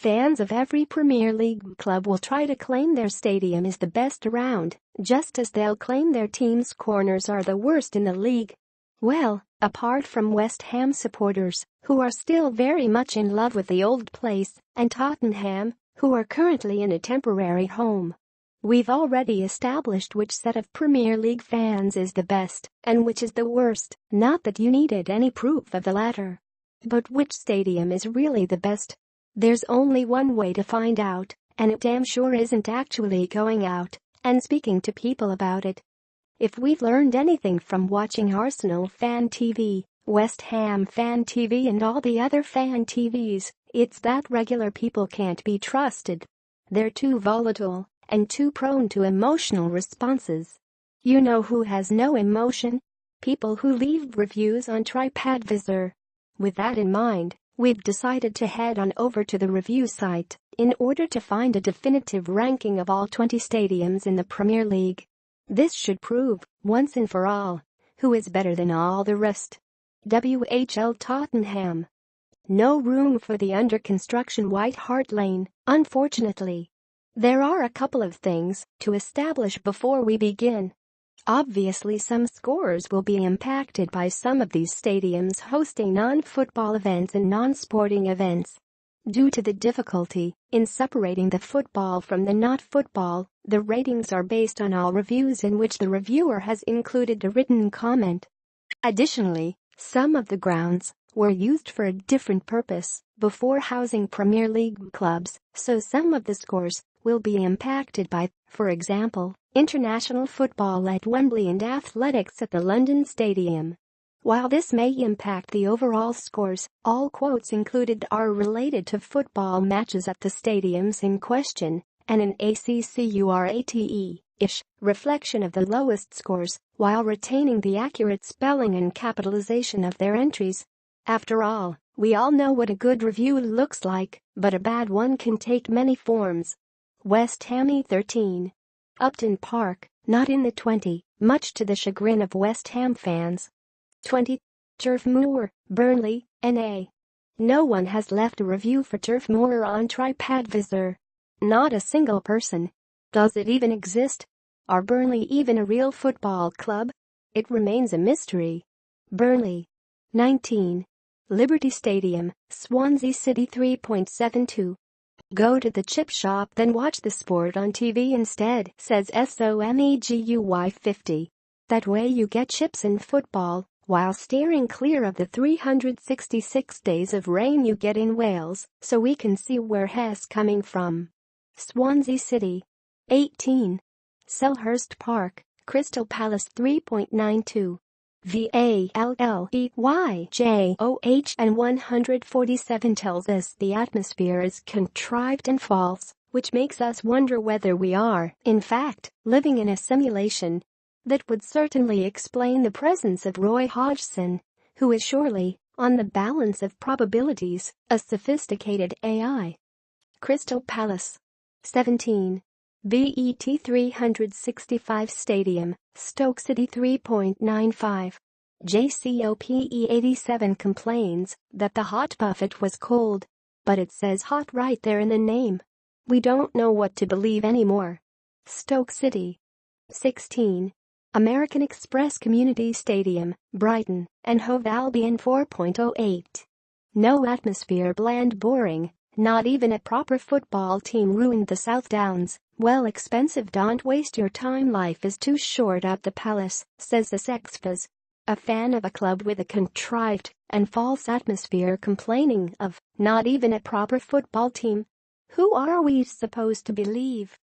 Fans of every Premier League club will try to claim their stadium is the best around, just as they'll claim their team's corners are the worst in the league. Well, apart from West Ham supporters, who are still very much in love with the old place, and Tottenham, who are currently in a temporary home, we've already established which set of Premier League fans is the best and which is the worst, not that you needed any proof of the latter. But which stadium is really the best? There's only one way to find out, and it damn sure isn't actually going out and speaking to people about it. If we've learned anything from watching Arsenal Fan TV, West Ham Fan TV and all the other Fan TVs, it's that regular people can't be trusted. They're too volatile and too prone to emotional responses. You know who has no emotion? People who leave reviews on TripAdvisor. With that in mind, we've decided to head on over to the review site in order to find a definitive ranking of all 20 stadiums in the Premier League. This should prove, once and for all, who is better than all the rest. WHL Tottenham. No room for the under-construction White Hart Lane, unfortunately. There are a couple of things to establish before we begin. Obviously, some scorers will be impacted by some of these stadiums hosting non-football events and non-sporting events. Due to the difficulty in separating the football from the not football, the ratings are based on all reviews in which the reviewer has included a written comment. Additionally, some of the grounds were used for a different purpose before housing Premier League clubs, so some of the scores will be impacted by, for example, international football at Wembley and athletics at the London Stadium. While this may impact the overall scores, all quotes included are related to football matches at the stadiums in question, and an ACCURATE-ish reflection of the lowest scores, while retaining the accurate spelling and capitalization of their entries. After all, we all know what a good review looks like, but a bad one can take many forms. West Ham E13. Upton Park, not in the 20, much to the chagrin of West Ham fans. 20. Turf Moor, Burnley, NA. No one has left a review for Turf Moor on TripAdvisor. Not a single person. Does it even exist? Are Burnley even a real football club? It remains a mystery. Burnley. 19. Liberty Stadium, Swansea City 3.72. Go to the chip shop then watch the sport on TV instead, says SOMEGUY50. That way you get chips and football, while steering clear of the 366 days of rain you get in Wales, so we can see where he's coming from. Swansea City. 18. Selhurst Park, Crystal Palace 3.92. VALLEYJOH and 147 tells us the atmosphere is contrived and false, which makes us wonder whether we are, in fact, living in a simulation. That would certainly explain the presence of Roy Hodgson, who is surely, on the balance of probabilities, a sophisticated AI. Crystal Palace. 17. BET 365 Stadium, Stoke City 3.95. JCOPE87 complains that the hot buffet was cold. But it says hot right there in the name. We don't know what to believe anymore. Stoke City. 16. American Express Community Stadium, Brighton and Hove Albion 4.08. No atmosphere, bland, boring. Not even a proper football team ruined the South Downs. Well, expensive, don't waste your time, life is too short at the Palace, says the Sexfas. A fan of a club with a contrived and false atmosphere complaining of not even a proper football team. Who are we supposed to believe?